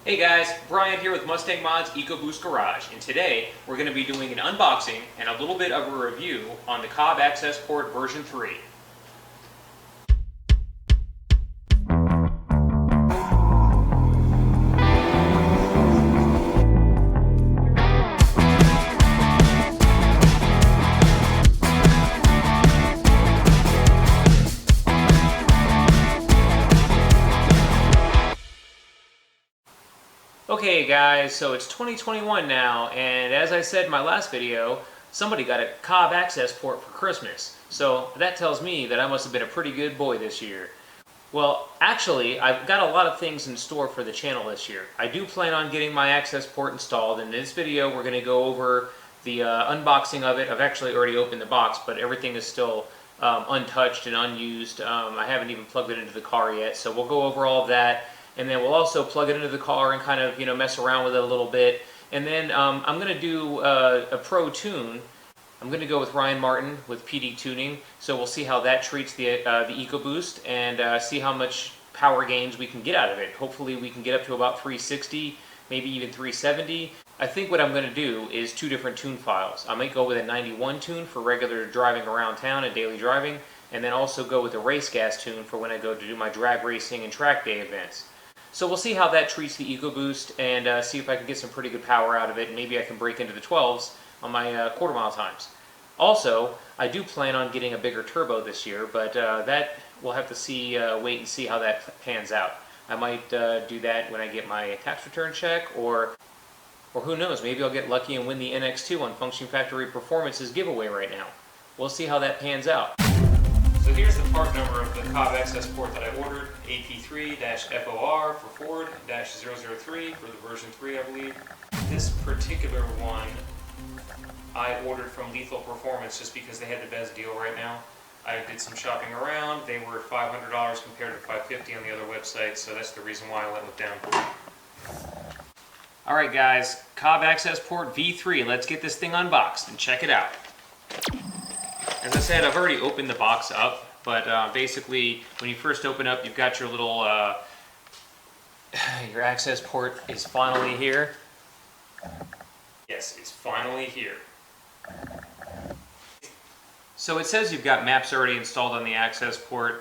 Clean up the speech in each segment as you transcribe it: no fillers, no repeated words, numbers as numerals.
Hey guys, Brian here with Mustang Mods Ecoboost Garage, and today we're going to be doing an unboxing and a little bit of a review on the Cobb Accessport version 3. Okay guys, so it's 2021 now, and as I said in my last video, somebody got a Cobb Accessport for Christmas. So that tells me that I must have been a pretty good boy this year. Well, actually, I've got a lot of things in store for the channel this year. I do plan on getting my Accessport installed, and in this video we're going to go over the unboxing of it. I've actually already opened the box, but everything is still untouched and unused. I haven't even plugged it into the car yet, so we'll go over all of that. And then we'll also plug it into the car and kind of, mess around with it a little bit. And then I'm going to do a pro tune. I'm going to go with Ryan Martin with PD Tuning. So we'll see how that treats the Ecoboost and see how much power gains we can get out of it. Hopefully we can get up to about 360, maybe even 370. I think what I'm going to do is two different tune files. I might go with a 91 tune for regular driving around town and daily driving, and then also go with a race gas tune for when I go to do my drag racing and track day events. So we'll see how that treats the Ecoboost and see if I can get some pretty good power out of it. Maybe I can break into the 12s on my quarter mile times. Also, I do plan on getting a bigger turbo this year, but that we'll have to see, wait and see how that pans out. I might do that when I get my tax return check, or who knows, maybe I'll get lucky and win the NX2 on Function Factory Performance's giveaway right now. We'll see how that pans out. So here's the part number of the Cobb Accessport that I ordered, AP3-FOR for Ford-003 for the version 3, I believe. This particular one I ordered from Lethal Performance just because they had the best deal right now. I did some shopping around. They were $500 compared to $550 on the other websites, so that's the reason why I let it down. Alright guys, Cobb Accessport V3, let's get this thing unboxed and check it out. As I said, I've already opened the box up, but basically, when you first open up, you've got your little, your Accessport is finally here. Yes, it's finally here. So it says you've got maps already installed on the Accessport.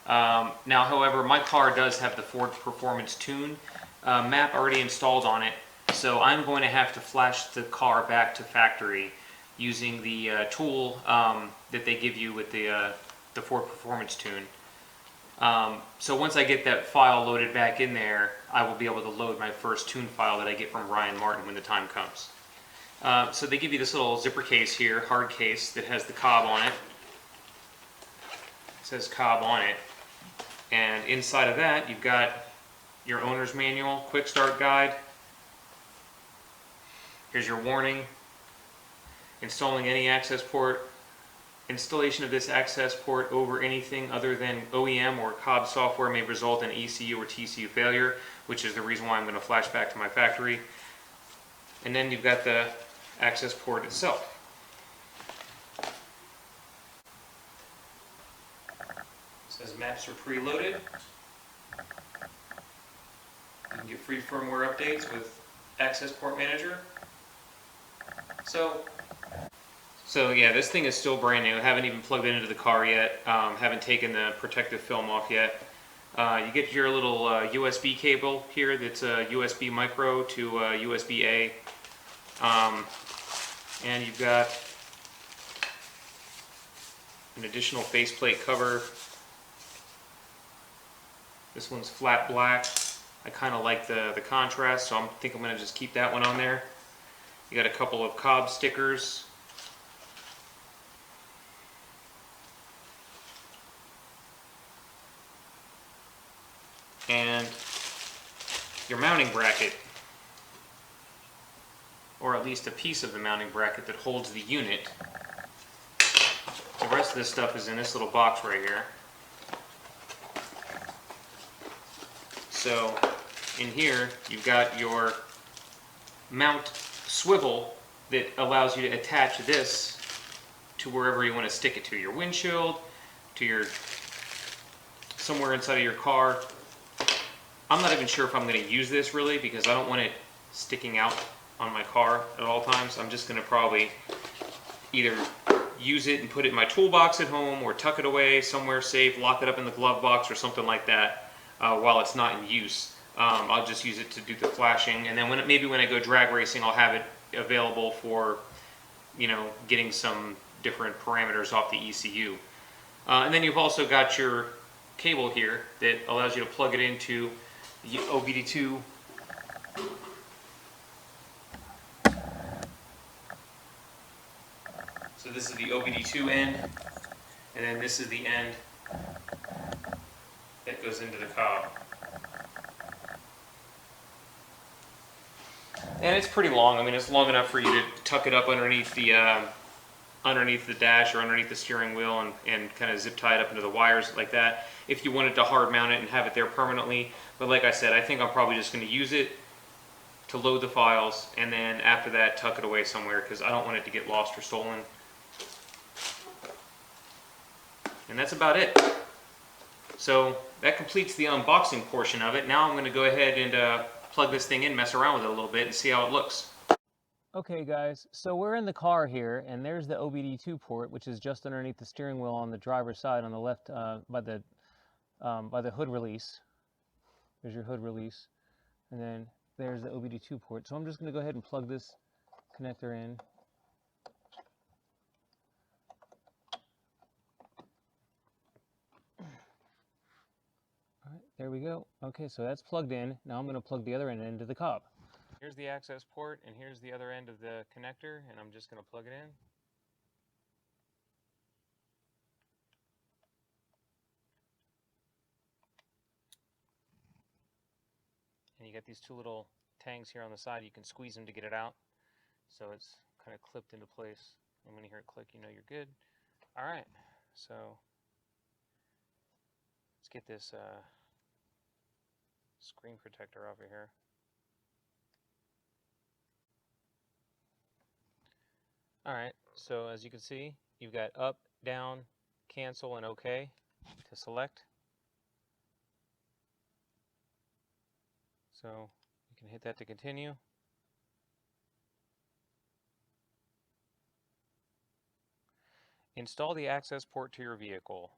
Now, however, my car does have the Ford Performance Tune map already installed on it, so I'm going to have to flash the car back to factory using the tool that they give you with the Ford Performance Tune. So once I get that file loaded back in there, I will be able to load my first tune file that I get from Ryan Martin when the time comes. So they give you this little zipper case here, hard case, that has the Cobb on it. It says Cobb on it. And inside of that, you've got your owner's manual, quick start guide. Here's your warning. Installing any Accessport. Installation of this Accessport over anything other than OEM or Cobb software may result in ECU or TCU failure, which is the reason why I'm going to flash back to my factory. And then you've got the Accessport itself. It says maps are preloaded. You can get free firmware updates with Accessport Manager. So yeah, this thing is still brand new. I haven't even plugged it into the car yet. Haven't taken the protective film off yet. You get your little USB cable here that's a USB micro to USB-A. And you've got an additional faceplate cover. This one's flat black. I kind of like the contrast, so I think I'm going to just keep that one on there. You got a couple of Cobb stickers. And your mounting bracket, or at least a piece of the mounting bracket that holds the unit. The rest of this stuff is in this little box right here. So in here you've got your mount swivel that allows you to attach this to wherever you want to stick it to, your windshield, to your somewhere inside of your car. I'm not even sure if I'm going to use this really, because I don't want it sticking out on my car at all times. I'm just going to probably either use it and put it in my toolbox at home, or tuck it away somewhere safe, lock it up in the glove box or something like that while it's not in use. I'll just use it to do the flashing, and then maybe when I go drag racing, I'll have it available for, you know, getting some different parameters off the ECU. And then you've also got your cable here that allows you to plug it into the OBD2. So this is the OBD2 end, and then this is the end that goes into the Cobb. And it's pretty long. I mean, it's long enough for you to tuck it up underneath the dash or underneath the steering wheel, and kind of zip tie it up into the wires like that, if you wanted to hard mount it and have it there permanently. But like I said, I think I'm probably just going to use it to load the files, and then after that tuck it away somewhere, because I don't want it to get lost or stolen. And that's about it. So that completes the unboxing portion of it. Now I'm going to go ahead and plug this thing in, mess around with it a little bit, and see how it looks. Okay guys, so we're in the car here, and there's the OBD2 port, which is just underneath the steering wheel on the driver's side on the left, by the hood release. There's your hood release, and then there's the OBD2 port. So I'm just going to go ahead and plug this connector in. All right, there we go. Okay, so that's plugged in. Now I'm going to plug the other end into the Cobb. Here's the access port, and here's the other end of the connector, and I'm just going to plug it in. And you got these two little tangs here on the side. You can squeeze them to get it out. So it's kind of clipped into place. And when you hear it click, you know you're good. All right, so let's get this screen protector over here. All right, so as you can see, you've got up, down, cancel, and OK to select. So you can hit that to continue. Install the access port to your vehicle.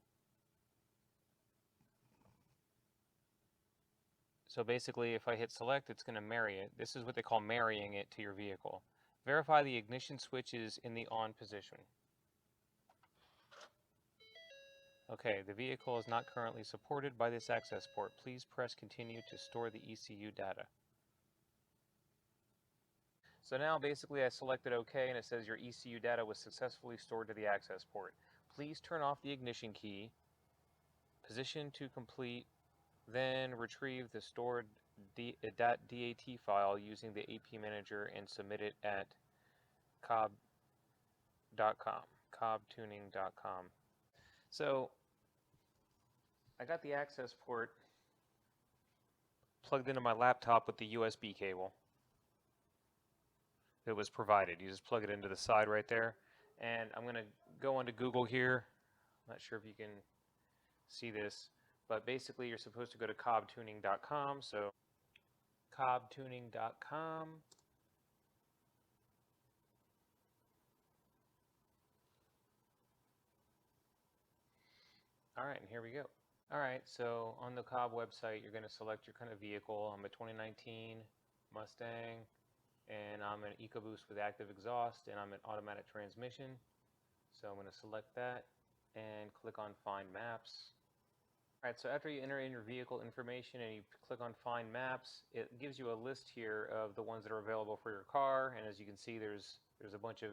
So basically, if I hit select, it's going to marry it. This is what they call marrying it to your vehicle. Verify the ignition switch is in the on position. Okay, the vehicle is not currently supported by this access port. Please press continue to store the ECU data. So now basically I selected OK, and it says your ECU data was successfully stored to the access port. Please turn off the ignition key, position to complete, then retrieve the stored .dat file using the AP Manager and submit it at cobb.com, cobbtuning.com. So I got the access port plugged into my laptop with the USB cable that was provided. You just plug it into the side right there. And I'm going to go onto Google here. I'm not sure if you can see this, but basically you're supposed to go to cobbtuning.com. So cobbtuning.com. All right, and here we go. All right, so on the Cobb website, you're going to select your kind of vehicle. I'm a 2019 Mustang, and I'm an Ecoboost with active exhaust, and I'm an automatic transmission. So I'm going to select that and click on Find Maps. All right, so after you enter in your vehicle information and you click on Find Maps, it gives you a list here of the ones that are available for your car. And as you can see, there's a bunch of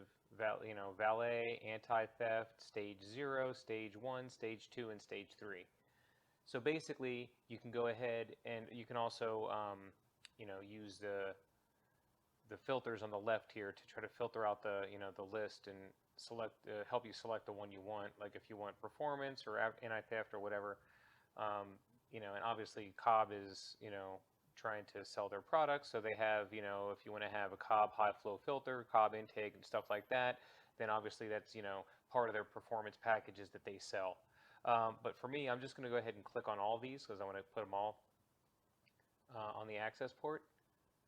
valet, anti-theft, stage 0, stage 1, stage 2, and stage 3. So basically, you can go ahead and you can also use the filters on the left here to try to filter out the list and select help you select the one you want. Like if you want performance or anti-theft or whatever. And obviously Cobb is, trying to sell their products. So they have, if you want to have a Cobb high flow filter, Cobb intake and stuff like that, then obviously that's, part of their performance packages that they sell. But for me, I'm just going to go ahead and click on all these because I want to put them all. on the Accessport.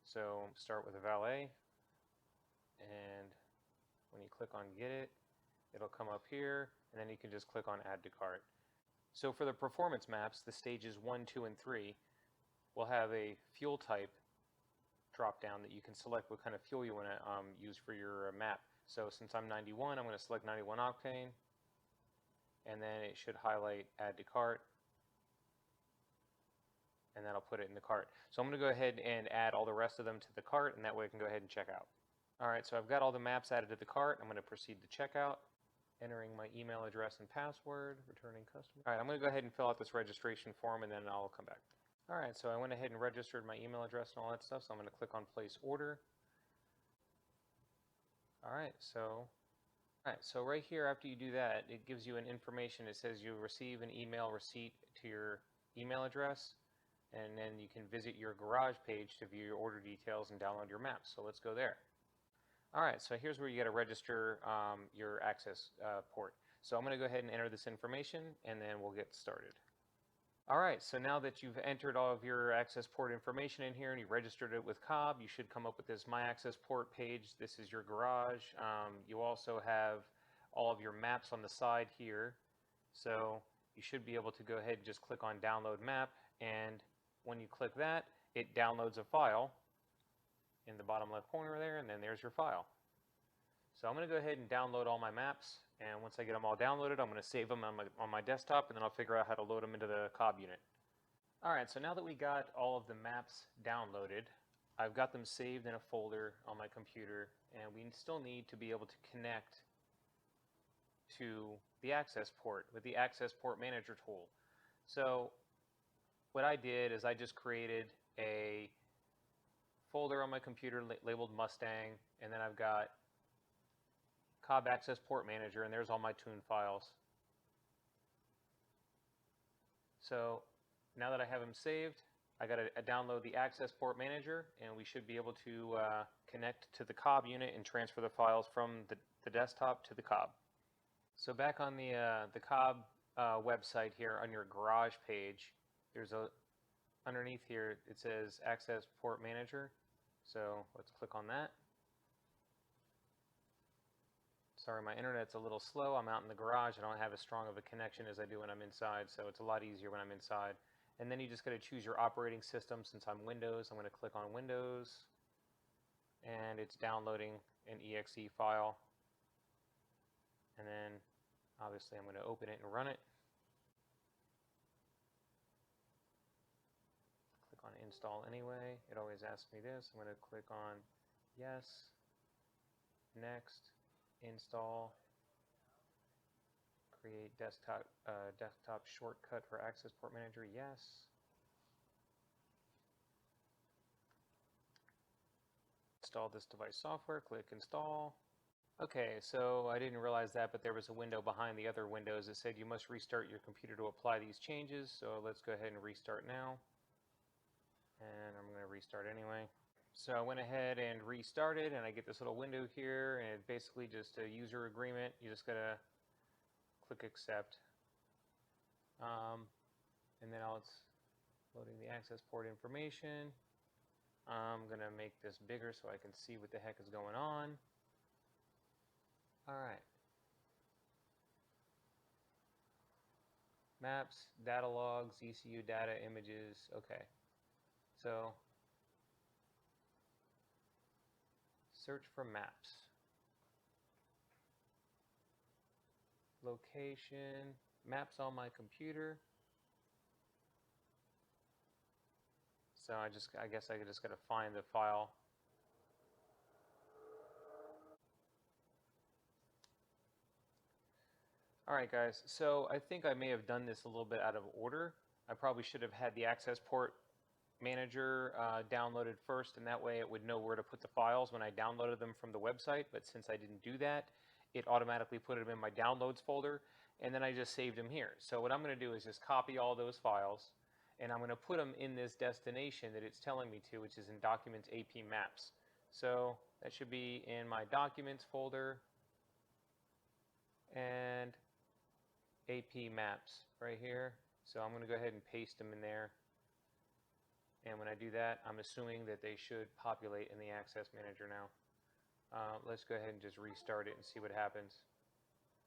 So start with a valet, and when you click on get it, it'll come up here, and then you can just click on add to cart. So for the performance maps, the stages 1, 2, and 3 will have a fuel type drop down that you can select what kind of fuel you want to use for your map. So since I'm 91, I'm going to select 91 octane, and then it should highlight add to cart, and that'll put it in the cart. So I'm going to go ahead and add all the rest of them to the cart, and that way I can go ahead and check out. Alright, so I've got all the maps added to the cart. I'm going to proceed to checkout, entering my email address and password, returning customer. Alright, I'm going to go ahead and fill out this registration form, and then I'll come back. Alright, so I went ahead and registered my email address and all that stuff, so I'm going to click on place order. Alright, so right here, after you do that, it gives you an information. It says you receive an email receipt to your email address, and then you can visit your garage page to view your order details and download your maps. So let's go there. Alright, so here's where you got to register your Accessport. So I'm going to go ahead and enter this information, and then we'll get started. Alright, so now that you've entered all of your Accessport information in here and you registered it with Cobb, you should come up with this My Accessport page. This is your garage. You also have all of your maps on the side here. So you should be able to go ahead and just click on Download Map, and when you click that, it downloads a file in the bottom left corner there, and then there's your file. So I'm going to go ahead and download all my maps, and once I get them all downloaded, I'm going to save them on my desktop, and then I'll figure out how to load them into the Cobb unit. Alright, so now that we got all of the maps downloaded, I've got them saved in a folder on my computer, and we still need to be able to connect to the Accessport with the Accessport Manager tool. So what I did is I just created a folder on my computer labeled Mustang, and then I've got Cobb Accessport Manager, and there's all my tune files. So now that I have them saved, I got to download the Accessport Manager, and we should be able to connect to the Cobb unit and transfer the files from the desktop to the Cobb. So back on the Cobb website here on your garage page, there's underneath here it says Accessport Manager. So let's click on that. Sorry, my internet's a little slow. I'm out in the garage. I don't have as strong of a connection as I do when I'm inside, so it's a lot easier when I'm inside. And then you just got to choose your operating system. Since I'm Windows, I'm going to click on Windows, and it's downloading an exe file. And then obviously I'm going to open it and run it. Click on install anyway. It always asks me this. I'm going to click on yes, next, install, create desktop shortcut for Accessport Manager, yes. Install this device software, click install. Okay, so I didn't realize that, but there was a window behind the other windows that said you must restart your computer to apply these changes. So let's go ahead and restart now. And I'm going to restart anyway. So I went ahead and restarted, and I get this little window here, and it's basically just a user agreement. You just got to click accept. And then now it's loading the Accessport information. I'm going to make this bigger so I can see what the heck is going on. Alright. Maps, data logs, ECU data, images. Okay. So search for maps. Location, maps on my computer. So I guess I just got to find the file. Alright guys, so I think I may have done this a little bit out of order. I probably should have had the Accessport Manager downloaded first, and that way it would know where to put the files when I downloaded them from the website, but since I didn't do that, it automatically put them in my downloads folder, and then I just saved them here. So what I'm going to do is just copy all those files, and I'm going to put them in this destination that it's telling me to, which is in Documents AP Maps. So that should be in my Documents folder, and AP Maps right here. So I'm going to go ahead and paste them in there. And when I do that, I'm assuming that they should populate in the Access Manager now. Let's go ahead and just restart it and see what happens.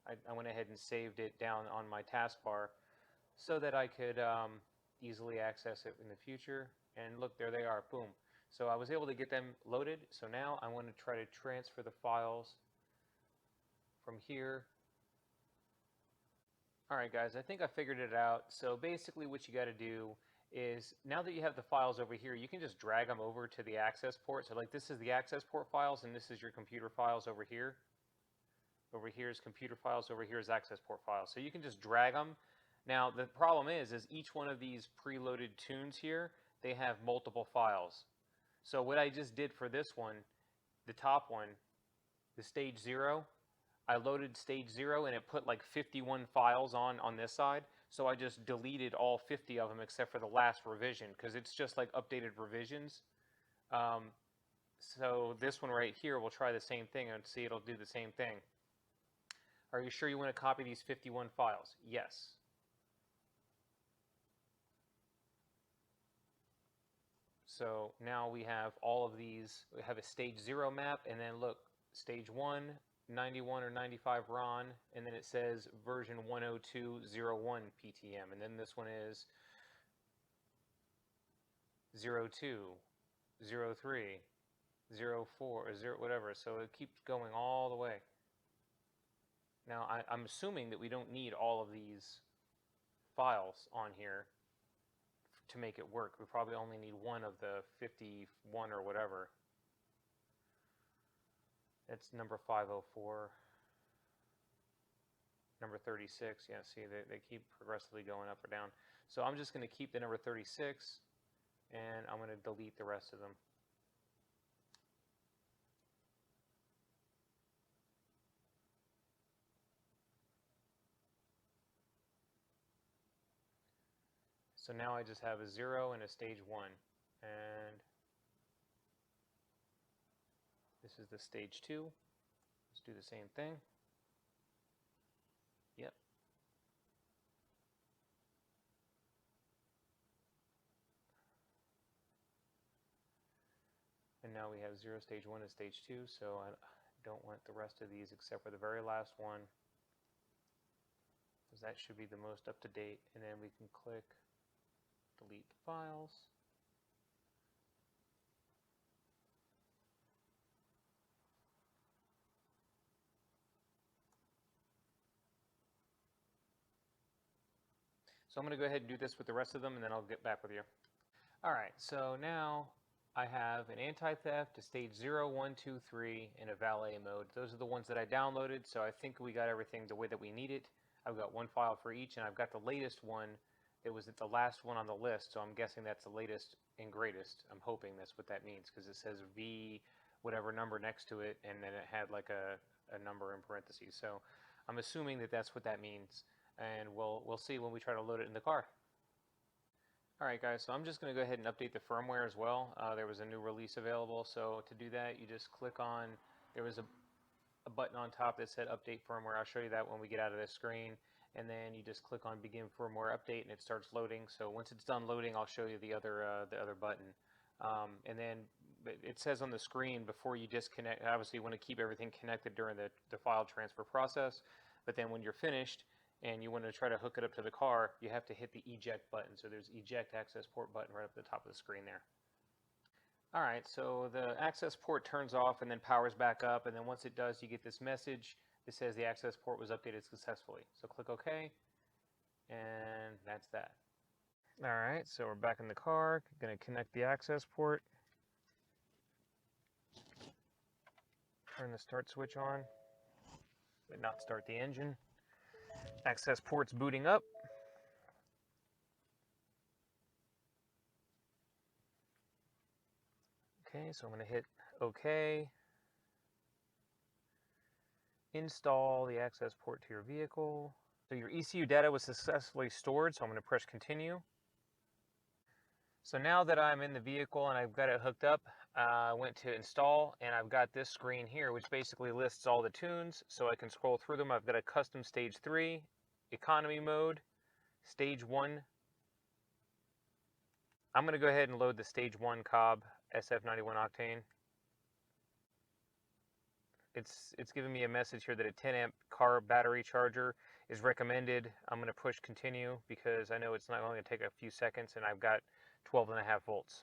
I went ahead and saved it down on my taskbar so that I could easily access it in the future. And look, there they are, boom. So I was able to get them loaded. So now I want to try to transfer the files from here. All right, guys, I think I figured it out. So basically what you got to do is, now that you have the files over here, you can just drag them over to the Accessport. So like, this is the Accessport files, and this is your computer files over here. Over here is computer files, over here is Accessport files. So you can just drag them. Now, the problem is each one of these preloaded tunes here, they have multiple files. So what I just did for this one, the top one, the stage 0, I loaded stage 0 and it put like 51 files on this side. So I just deleted all 50 of them except for the last revision, because it's just like updated revisions. So this one right here, we'll try the same thing and see it'll do the same thing. Are you sure you want to copy these 51 files? Yes. So now we have all of these. We have a stage 0 map, and then look, stage 1, 91 or 95 RON, and then it says version 102.01 PTM, and then this one is 02, 03, 04, or 0, whatever. So it keeps going all the way. Now I'm assuming that we don't need all of these files on here to make it work. We probably only need one of the 51 or whatever. That's number 504. Number 36, yeah, see, they keep progressively going up or down. So I'm just going to keep the number 36, and I'm going to delete the rest of them. So now I just have a 0 and a stage 1. And this is the stage 2. Let's do the same thing. Yep. And now we have 0, stage 1, and stage 2, so I don't want the rest of these except for the very last one, because that should be the most up to date. And then we can click delete the files. So I'm going to go ahead and do this with the rest of them, and then I'll get back with you. All right, so now I have an anti-theft, a stage 0, 1, 2, 3, and a valet mode. Those are the ones that I downloaded, so I think we got everything the way that we need it. I've got one file for each, and I've got the latest one. It was the last one on the list, so I'm guessing that's the latest and greatest. I'm hoping that's what that means, because it says V whatever number next to it, and then it had like a number in parentheses. So I'm assuming that that's what that means, and we'll see when we try to load it in the car. Alright guys, so I'm just going to go ahead and update the firmware as well. There was a new release available, so to do that you just click on, there was a button on top that said update firmware. I'll show you that when we get out of this screen, and then you just click on begin firmware update and it starts loading. So once it's done loading, I'll show you the other button. And then it says on the screen before you disconnect, obviously you want to keep everything connected during the file transfer process, but then when you're finished and you want to try to hook it up to the car, you have to hit the eject button. So there's eject Accessport button right up at the top of the screen there. Alright, so the Accessport turns off and then powers back up, and then once it does, you get this message that says the Accessport was updated successfully. So click OK, and that's that. Alright, so we're back in the car, going to connect the Accessport. Turn the start switch on, but not start the engine. Accessport's booting up. Okay, so I'm going to hit OK. Install the Accessport to your vehicle. So your ECU data was successfully stored, so I'm going to press continue. So now that I'm in the vehicle and I've got it hooked up, I went to install, and I've got this screen here which basically lists all the tunes, so I can scroll through them. I've got a custom stage 3, economy mode, stage 1. I'm going to go ahead and load the Stage 1 Cobb SF91 octane. It's giving me a message here that a 10 amp car battery charger is recommended. I'm going to push continue because I know it's not only going to take a few seconds, and I've got 12.5 volts.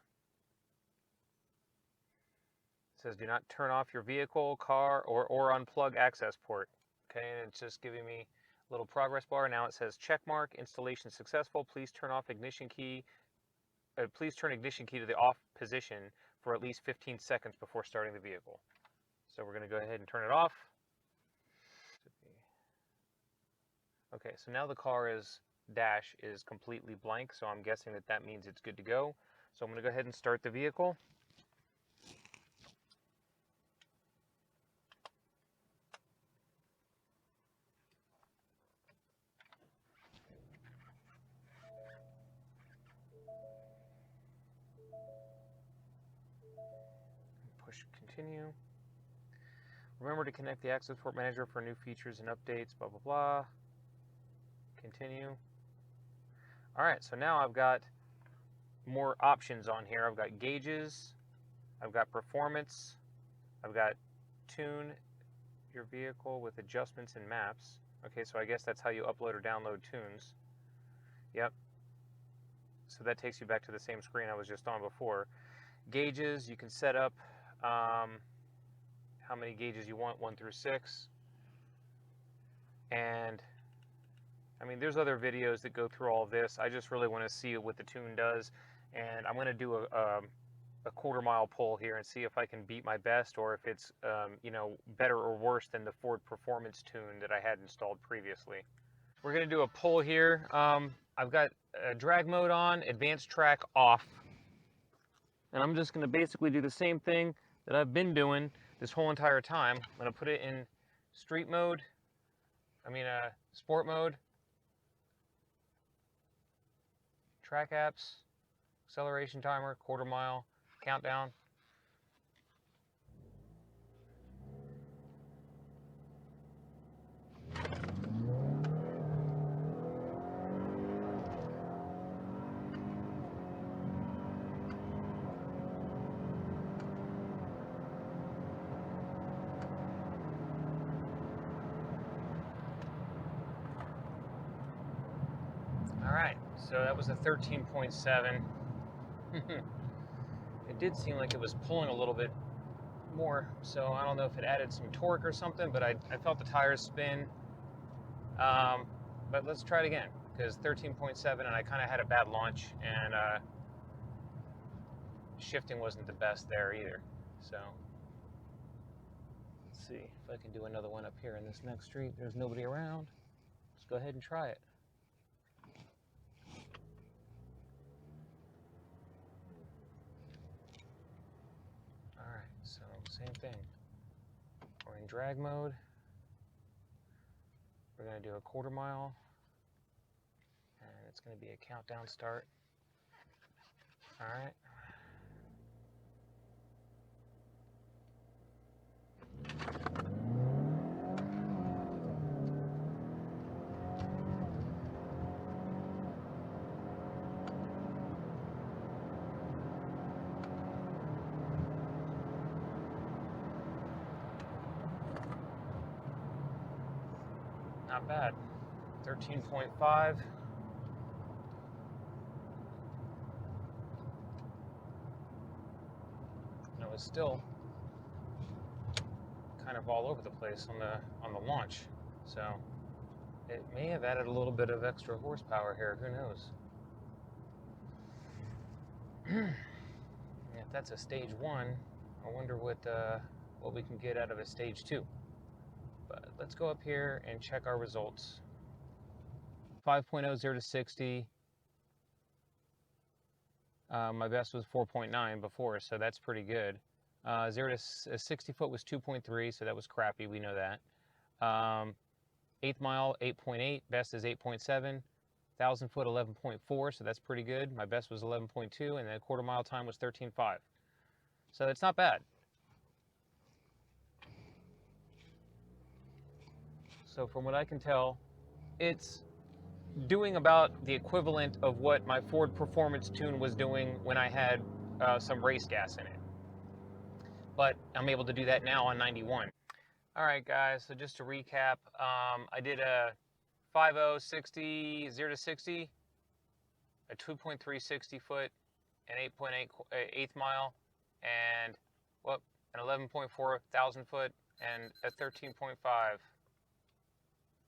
It says do not turn off your vehicle, car, or unplug Accessport. Okay, and it's just giving me a little progress bar. Now it says check mark, installation successful. Please turn off ignition key. Please turn ignition key to the off position for at least 15 seconds before starting the vehicle. So we're going to go ahead and turn it off. Okay, so now the car's dash is completely blank, so I'm guessing that that means it's good to go. So I'm going to go ahead and start the vehicle. Push continue. Remember to connect the Accessport Manager for new features and updates, blah, blah, blah. Continue. All right, so now I've got more options on here. I've got gauges, I've got performance, I've got tune your vehicle with adjustments and maps. Okay, so I guess that's how you upload or download tunes. Yep. So that takes you back to the same screen I was just on before. Gauges, you can set up how many gauges you want, 1 through 6. And I mean, there's other videos that go through all of this. I just really want to see what the tune does. And I'm going to do a quarter-mile pull here and see if I can beat my best, or if it's you know, better or worse than the Ford Performance tune that I had installed previously. We're going to do a pull here. I've got drag mode on, advanced track off. And I'm just going to basically do the same thing that I've been doing this whole entire time. I'm going to put it in street mode, sport mode, track apps, acceleration timer, quarter mile, countdown. Alright, so that was a 13.7. It did seem like it was pulling a little bit more, so I don't know if it added some torque or something, but I felt the tires spin. But let's try it again, because 13.7, and I kind of had a bad launch, and shifting wasn't the best there either. So let's see if I can do another one up here in this next street. There's nobody around. Let's go ahead and try it. Alright, so same thing. We're in drag mode. We're going to do a quarter mile, and it's going to be a countdown start. Alright. Not bad. 13.5. No, it's still kind of all over the place on the launch. So it may have added a little bit of extra horsepower here. Who knows? If that's a stage 1, I wonder what we can get out of a stage 2. But let's go up here and check our results. 5.0, 0 to 60. My best was 4.9 before, so that's pretty good. 0 to 60 foot was 2.3, so that was crappy, we know that. 8th mile, 8.8, best is 8.7. 1,000 foot, 11.4, so that's pretty good. My best was 11.2, and then quarter mile time was 13.5. So it's not bad. So from what I can tell, it's doing about the equivalent of what my Ford Performance Tune was doing when I had some race gas in it. But I'm able to do that now on 91. All right, guys, so just to recap, I did a 5.0 60, 0 to 60, a 2.360 foot, an 8.8 eighth mile, and well, an 11.4 thousand foot, and a 13.5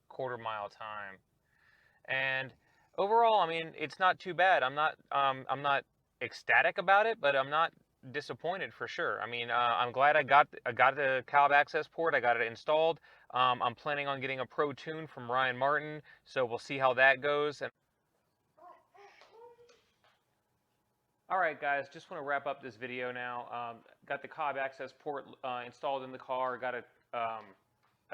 quarter mile time. And overall, I mean, it's not too bad. I'm not ecstatic about it, but I'm not disappointed for sure. I mean, I'm glad I got the Cobb Accessport. I got it installed. I'm planning on getting a Pro Tune from Ryan Martin, so we'll see how that goes. And all right, guys, just want to wrap up this video now. Got the Cobb Accessport installed in the car. Got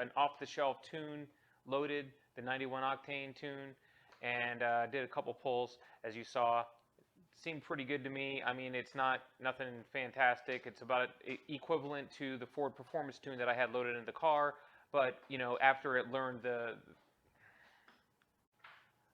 an off-the-shelf tune loaded, the 91 octane tune, and did a couple pulls, as you saw. Seemed pretty good to me. I mean, it's nothing fantastic. It's about equivalent to the Ford Performance Tune that I had loaded in the car, but you know, after it learned the.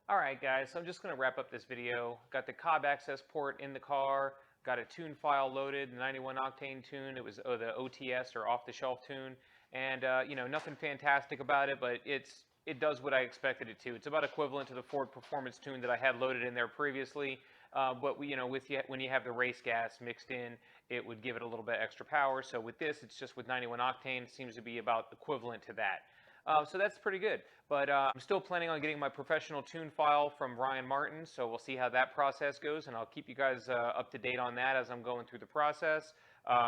All right, guys, so I'm just going to wrap up this video. Got the Cobb Accessport in the car. Got a tune file loaded, 91 octane tune. It was the OTS, or off-the-shelf tune, and you know, nothing fantastic about it, but it does what I expected it to. It's about equivalent to the Ford Performance Tune that I had loaded in there previously, but you know, when you have the race gas mixed in, it would give it a little bit extra power. So with this, it's just with 91 octane. It seems to be about equivalent to that. So that's pretty good. But I'm still planning on getting my professional tune file from Ryan Martin, so we'll see how that process goes, and I'll keep you guys up to date on that as I'm going through the process.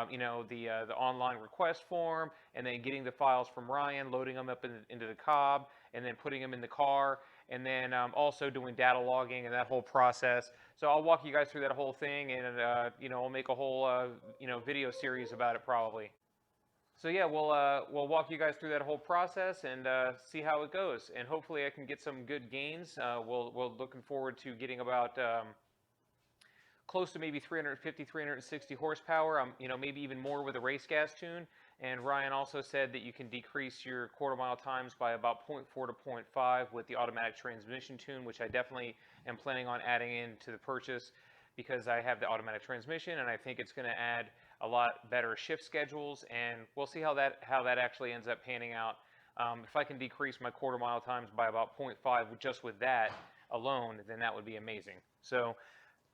You know, the online request form, and then getting the files from Ryan, loading them up into the Cobb, and then putting them in the car, and then also doing data logging and that whole process. So I'll walk you guys through that whole thing, and you know, I'll make a whole you know, video series about it probably. So yeah, we'll walk you guys through that whole process and see how it goes. And hopefully I can get some good gains. We're looking forward to getting about close to maybe 350, 360 horsepower. You know, maybe even more with a race gas tune. And Ryan also said that you can decrease your quarter mile times by about 0.4 to 0.5 with the automatic transmission tune, which I definitely am planning on adding into the purchase, because I have the automatic transmission, and I think it's going to add a lot better shift schedules, and we'll see how that actually ends up panning out. If I can decrease my quarter mile times by about 0.5 just with that alone, then that would be amazing. So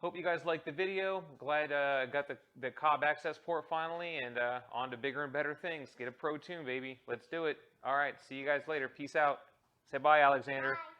hope you guys liked the video. Glad I got the Cobb Accessport finally, and on to bigger and better things. Get a Pro Tune, baby. Let's do it. All right, see you guys later. Peace out. Say bye, Alexander. Bye.